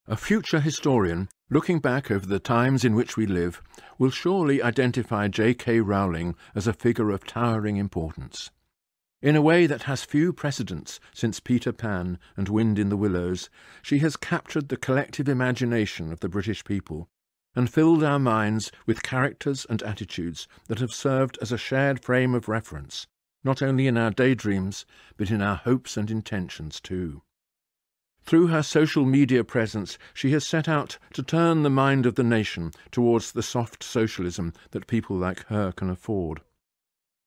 A future historian, looking back over the times in which we live, will surely identify J.K. Rowling as a figure of towering importance. In a way that has few precedents since Peter Pan and Wind in the Willows, she has captured the collective imagination of the British people and filled our minds with characters and attitudes that have served as a shared frame of reference, not only in our daydreams, but in our hopes and intentions too. Through her social media presence, she has set out to turn the mind of the nation towards the soft socialism that people like her can afford.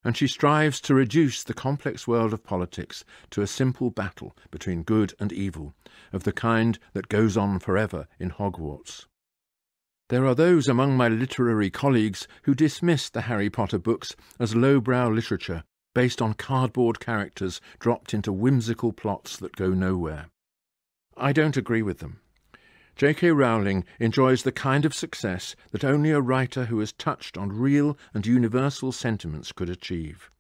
And she strives to reduce the complex world of politics to a simple battle between good and evil, of the kind that goes on forever in Hogwarts. There are those among my literary colleagues who dismiss the Harry Potter books as lowbrow literature based on cardboard characters dropped into whimsical plots that go nowhere. I don't agree with them. J.K. Rowling enjoys the kind of success that only a writer who has touched on real and universal sentiments could achieve.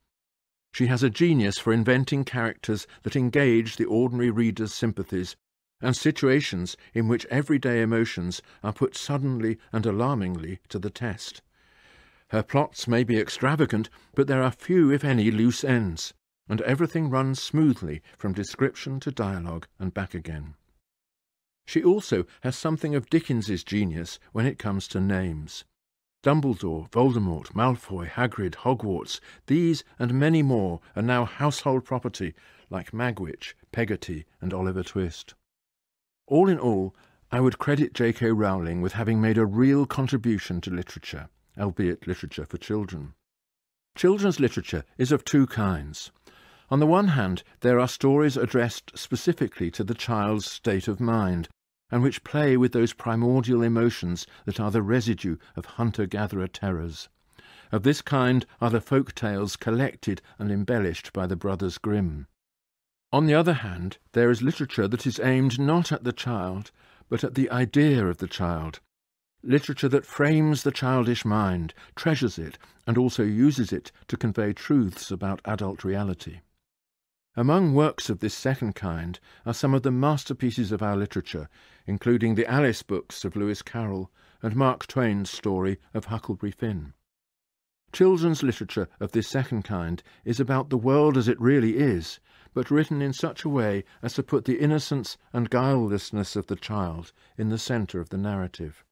She has a genius for inventing characters that engage the ordinary reader's sympathies and situations in which everyday emotions are put suddenly and alarmingly to the test. Her plots may be extravagant, but there are few, if any, loose ends, and everything runs smoothly from description to dialogue and back again. She also has something of Dickens's genius when it comes to names. Dumbledore, Voldemort, Malfoy, Hagrid, Hogwarts, these and many more are now household property, like Magwitch, Peggotty and Oliver Twist. All in all, I would credit J.K. Rowling with having made a real contribution to literature, albeit literature for children. Children's literature is of two kinds. On the one hand, there are stories addressed specifically to the child's state of mind, and which play with those primordial emotions that are the residue of hunter-gatherer terrors. Of this kind are the folk tales collected and embellished by the Brothers Grimm. On the other hand, there is literature that is aimed not at the child, but at the idea of the child, literature that frames the childish mind, treasures it, and also uses it to convey truths about adult reality. Among works of this second kind are some of the masterpieces of our literature, including the Alice books of Lewis Carroll and Mark Twain's story of Huckleberry Finn. Children's literature of this second kind is about the world as it really is, but written in such a way as to put the innocence and guilelessness of the child in the centre of the narrative.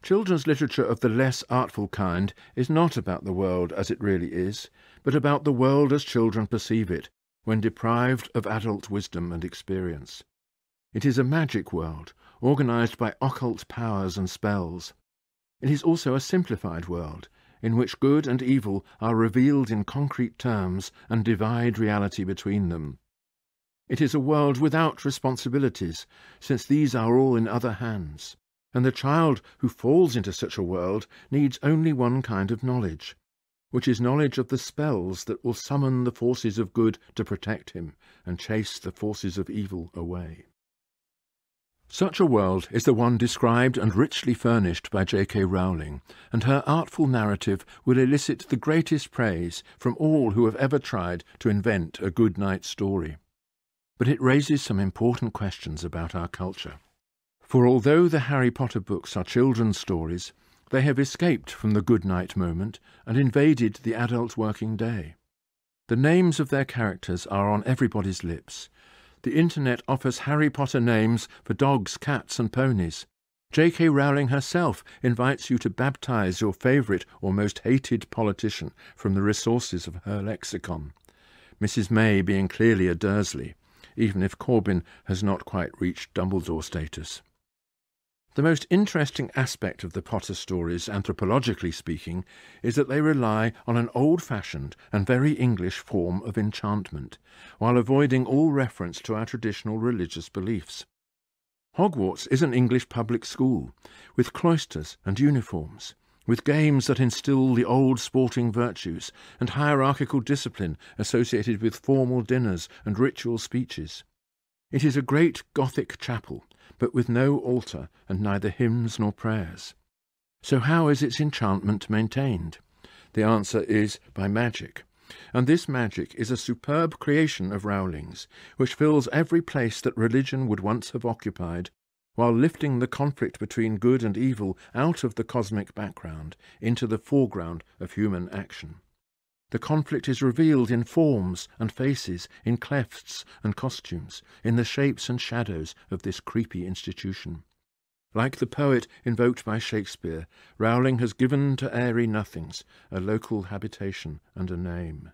Children's literature of the less artful kind is not about the world as it really is, but about the world as children perceive it, when deprived of adult wisdom and experience. It is a magic world, organised by occult powers and spells. It is also a simplified world, in which good and evil are revealed in concrete terms and divide reality between them. It is a world without responsibilities, since these are all in other hands, and the child who falls into such a world needs only one kind of knowledge, which is knowledge of the spells that will summon the forces of good to protect him and chase the forces of evil away. Such a world is the one described and richly furnished by J.K. Rowling, and her artful narrative will elicit the greatest praise from all who have ever tried to invent a good night story. But it raises some important questions about our culture. For although the Harry Potter books are children's stories, they have escaped from the good night moment and invaded the adult working day. The names of their characters are on everybody's lips. The internet offers Harry Potter names for dogs, cats and ponies. J.K. Rowling herself invites you to baptize your favourite or most hated politician from the resources of her lexicon, Mrs. May being clearly a Dursley, even if Corbyn has not quite reached Dumbledore status. The most interesting aspect of the Potter stories, anthropologically speaking, is that they rely on an old-fashioned and very English form of enchantment, while avoiding all reference to our traditional religious beliefs. Hogwarts is an English public school, with cloisters and uniforms, with games that instil the old sporting virtues and hierarchical discipline associated with formal dinners and ritual speeches. It is a great Gothic chapel, but with no altar and neither hymns nor prayers. So how is its enchantment maintained? The answer is by magic, and this magic is a superb creation of Rowling's, which fills every place that religion would once have occupied, while lifting the conflict between good and evil out of the cosmic background into the foreground of human action. The conflict is revealed in forms and faces, in clefts and costumes, in the shapes and shadows of this creepy institution. Like the poet invoked by Shakespeare, Rowling has given to airy nothings a local habitation and a name.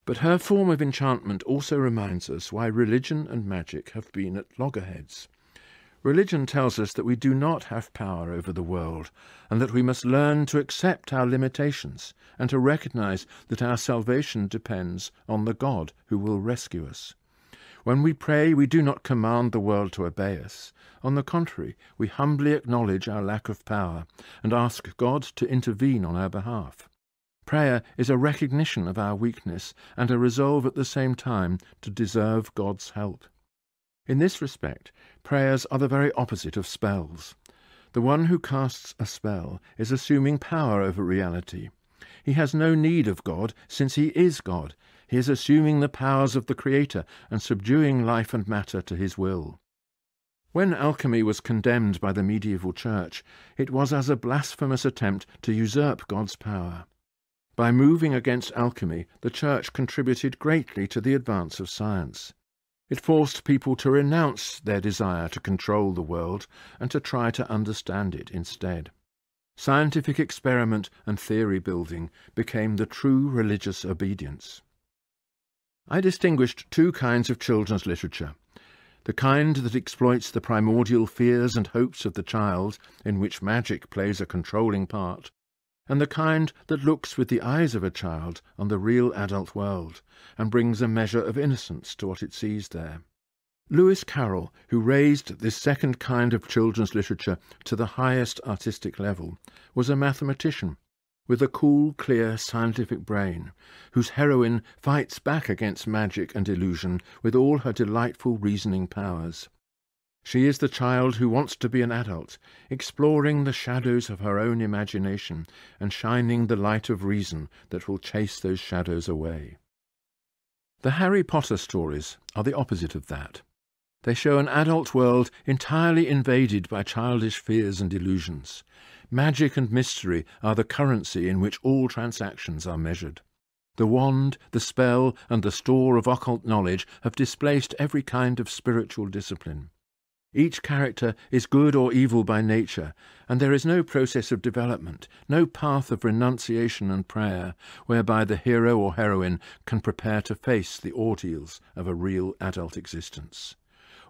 But her form of enchantment also reminds us why religion and magic have been at loggerheads. Religion tells us that we do not have power over the world, and that we must learn to accept our limitations and to recognize that our salvation depends on the God who will rescue us. When we pray, we do not command the world to obey us. On the contrary, we humbly acknowledge our lack of power and ask God to intervene on our behalf. Prayer is a recognition of our weakness and a resolve at the same time to deserve God's help. In this respect, prayers are the very opposite of spells. The one who casts a spell is assuming power over reality. He has no need of God, since he is God. He is assuming the powers of the Creator and subduing life and matter to his will. When alchemy was condemned by the medieval church, it was as a blasphemous attempt to usurp God's power. By moving against alchemy, the church contributed greatly to the advance of science. It forced people to renounce their desire to control the world and to try to understand it instead. Scientific experiment and theory building became the true religious obedience. I distinguished two kinds of children's literature: the kind that exploits the primordial fears and hopes of the child, in which magic plays a controlling part, and the kind that looks with the eyes of a child on the real adult world and brings a measure of innocence to what it sees there. Lewis Carroll, who raised this second kind of children's literature to the highest artistic level, was a mathematician with a cool, clear, scientific brain, whose heroine fights back against magic and illusion with all her delightful reasoning powers. She is the child who wants to be an adult, exploring the shadows of her own imagination and shining the light of reason that will chase those shadows away. The Harry Potter stories are the opposite of that. They show an adult world entirely invaded by childish fears and illusions. Magic and mystery are the currency in which all transactions are measured. The wand, the spell, and the store of occult knowledge have displaced every kind of spiritual discipline. Each character is good or evil by nature, and there is no process of development, no path of renunciation and prayer, whereby the hero or heroine can prepare to face the ordeals of a real adult existence.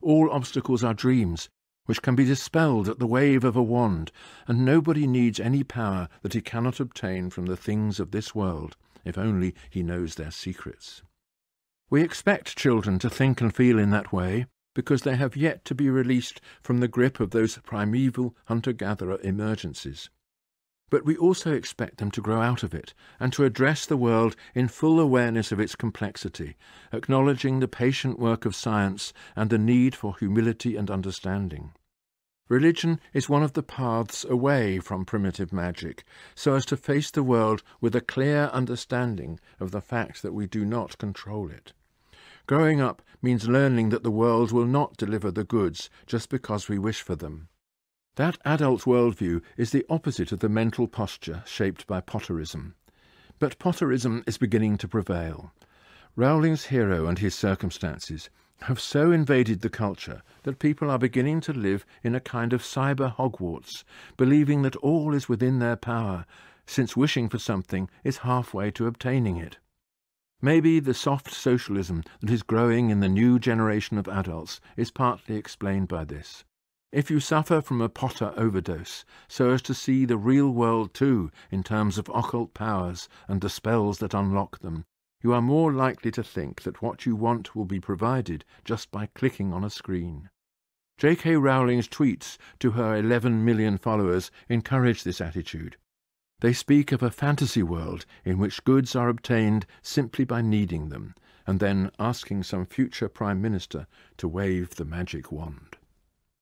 All obstacles are dreams, which can be dispelled at the wave of a wand, and nobody needs any power that he cannot obtain from the things of this world, if only he knows their secrets. We expect children to think and feel in that way, because they have yet to be released from the grip of those primeval hunter-gatherer emergencies. But we also expect them to grow out of it, and to address the world in full awareness of its complexity, acknowledging the patient work of science and the need for humility and understanding. Religion is one of the paths away from primitive magic, so as to face the world with a clear understanding of the fact that we do not control it. Growing up means learning that the world will not deliver the goods just because we wish for them. That adult worldview is the opposite of the mental posture shaped by Potterism. But Potterism is beginning to prevail. Rowling's hero and his circumstances have so invaded the culture that people are beginning to live in a kind of cyber Hogwarts, believing that all is within their power, since wishing for something is halfway to obtaining it. Maybe the soft socialism that is growing in the new generation of adults is partly explained by this. If you suffer from a Potter overdose, so as to see the real world too in terms of occult powers and the spells that unlock them, you are more likely to think that what you want will be provided just by clicking on a screen. J.K. Rowling's tweets to her 11 million followers encourage this attitude. They speak of a fantasy world in which goods are obtained simply by needing them, and then asking some future Prime Minister to wave the magic wand.